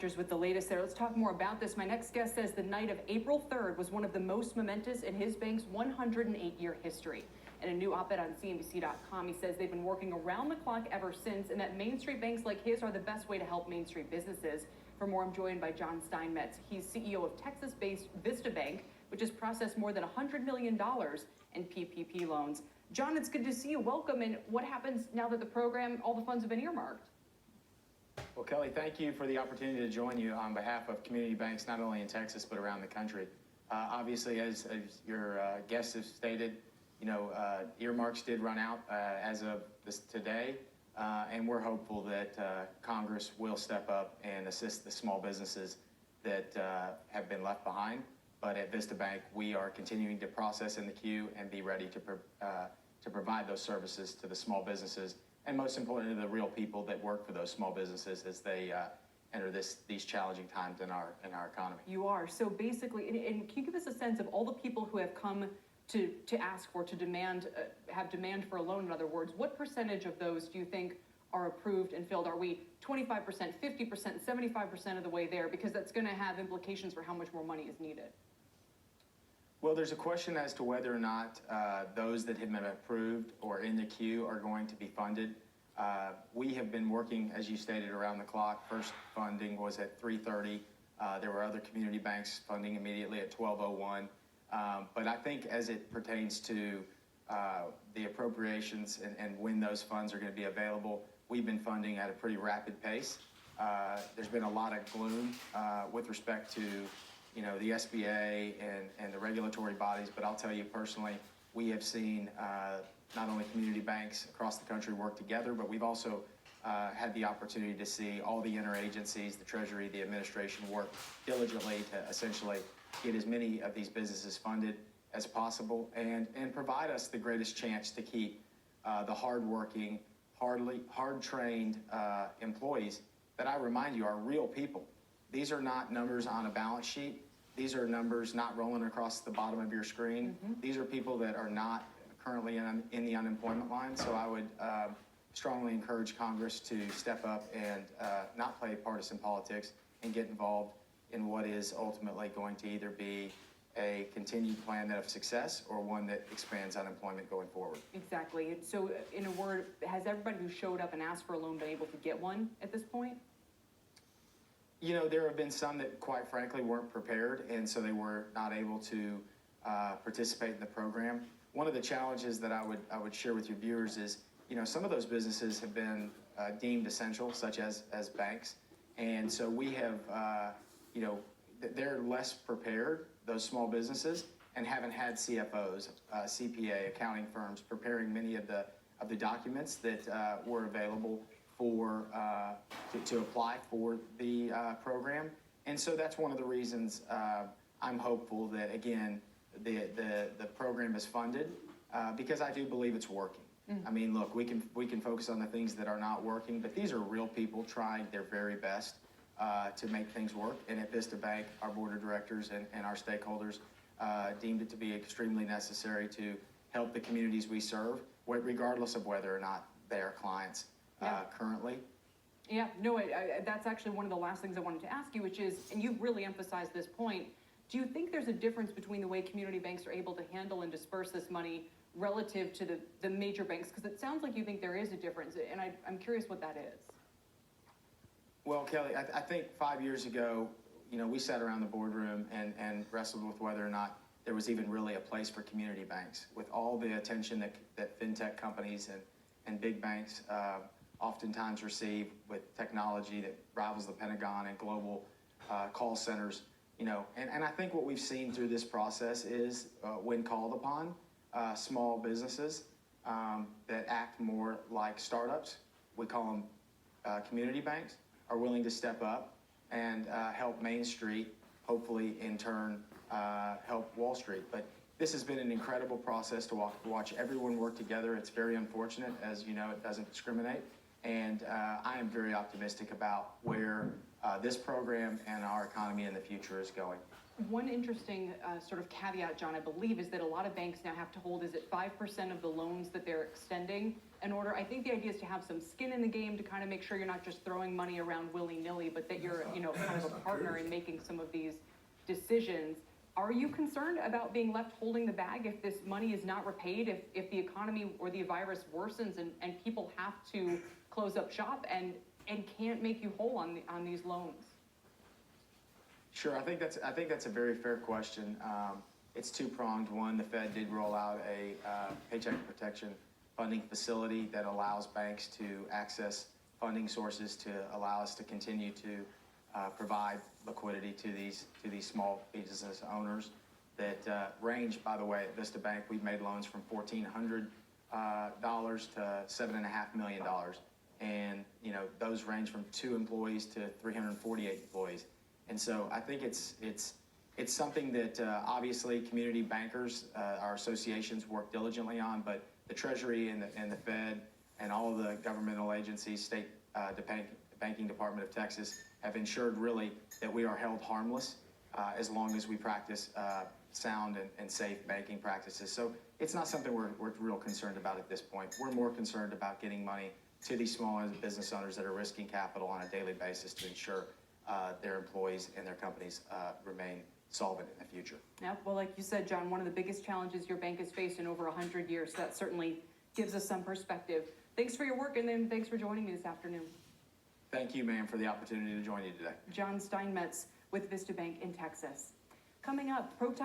With the latest there. Let's talk more about this. My next guest says the night of April 3rd was one of the most momentous in his bank's 108-year history. In a new op-ed on CNBC.com, he says they've been working around the clock ever since, and that Main Street banks like his are the best way to help Main Street businesses. For more, I'm joined by John Steinmetz. He's CEO of Texas-based Vista Bank, which has processed more than $100 million in PPP loans. John, it's good to see you. Welcome. And what happens now that the program, all the funds have been earmarked? Well, Kelly, thank you for the opportunity to join you on behalf of community banks, not only in Texas, but around the country. Obviously, as your guests have stated, earmarks did run out as of today, and we're hopeful that Congress will step up and assist the small businesses that have been left behind. But at Vista Bank, we are continuing to process in the queue and be ready to provide those services to the small businesses, and most importantly, the real people that work for those small businesses as they enter these challenging times in our economy. You are. So basically, and can you give us a sense of all the people who have come to ask for, to demand, have demand for a loan, in other words, what percentage of those do you think are approved and filled? Are we 25%, 50%, 75% of the way there? Because that's going to have implications for how much more money is needed. Well, there's a question as to whether or not those that have been approved or in the queue are going to be funded. We have been working, as you stated, around the clock. First funding was at 3:30. There were other community banks funding immediately at 12:01. But I think as it pertains to the appropriations and when those funds are going to be available, we've been funding at a pretty rapid pace. There's been a lot of gloom with respect to the SBA and the regulatory bodies, but I'll tell you personally, we have seen not only community banks across the country work together, but we've also had the opportunity to see all the interagencies, the Treasury, the administration work diligently to essentially get as many of these businesses funded as possible and provide us the greatest chance to keep the hardworking, hard-trained employees that, I remind you, are real people. These are not numbers on a balance sheet. These are numbers not rolling across the bottom of your screen. Mm-hmm. These are people that are not currently in the unemployment line. So I would strongly encourage Congress to step up and not play partisan politics and get involved in what is ultimately going to either be a continued plan of success or one that expands unemployment going forward. Exactly. So in a word, has everybody who showed up and asked for a loan been able to get one at this point? There have been some that, quite frankly, weren't prepared, and so they were not able to participate in the program. One of the challenges that I would share with your viewers is, some of those businesses have been deemed essential, such as banks, and so we have, they're less prepared, those small businesses, and haven't had CFOs, CPA, accounting firms preparing many of the documents that were available for to apply for the program. And so that's one of the reasons I'm hopeful that, again, the program is funded because I do believe it's working. Mm. I mean, look, we can focus on the things that are not working, but these are real people trying their very best to make things work. And at Vista Bank, our board of directors and our stakeholders deemed it to be extremely necessary to help the communities we serve, regardless of whether or not they are clients. Currently. Yeah, no, that's actually one of the last things I wanted to ask you, which is, and you've really emphasized this point, do you think there's a difference between the way community banks are able to handle and disperse this money relative to the major banks? Because it sounds like you think there is a difference, and I'm curious what that is. Well, Kelly, I think 5 years ago, we sat around the boardroom and wrestled with whether or not there was even really a place for community banks. With all the attention that fintech companies and big banks oftentimes receive with technology that rivals the Pentagon and global call centers, and I think what we've seen through this process is when called upon, small businesses that act more like startups, we call them community banks, are willing to step up and help Main Street, hopefully in turn help Wall Street. But this has been an incredible process to watch everyone work together. It's very unfortunate, as you know, it doesn't discriminate. And I am very optimistic about where this program and our economy in the future is going. One interesting sort of caveat, John, I believe, is that a lot of banks now have to hold, is it 5% of the loans that they're extending in order? I think the idea is to have some skin in the game to kind of make sure you're not just throwing money around willy-nilly, but that you're, kind of a partner in making some of these decisions. Are you concerned about being left holding the bag if this money is not repaid, if the economy or the virus worsens and people have to close up shop and can't make you whole on these loans? Sure, I think that's a very fair question. It's two-pronged. One, the Fed did roll out a paycheck protection funding facility that allows banks to access funding sources to allow us to continue to provide liquidity to these small business owners that range. By the way, at Vista Bank, we've made loans from $1,400 to $7.5 million, and those range from 2 employees to 348 employees. And so I think it's something that obviously community bankers, our associations work diligently on, but the Treasury and the Fed and all of the governmental agencies, state banking department of Texas, have ensured really that we are held harmless as long as we practice sound and safe banking practices. So it's not something we're real concerned about at this point. We're more concerned about getting money to these small business owners that are risking capital on a daily basis to ensure their employees and their companies remain solvent in the future. Yeah, well, like you said, John, one of the biggest challenges your bank has faced in over 100 years. So that certainly gives us some perspective. Thanks for your work, and then thanks for joining me this afternoon. Thank you, ma'am, for the opportunity to join you today. John Steinmetz with Vista Bank in Texas. Coming up, protest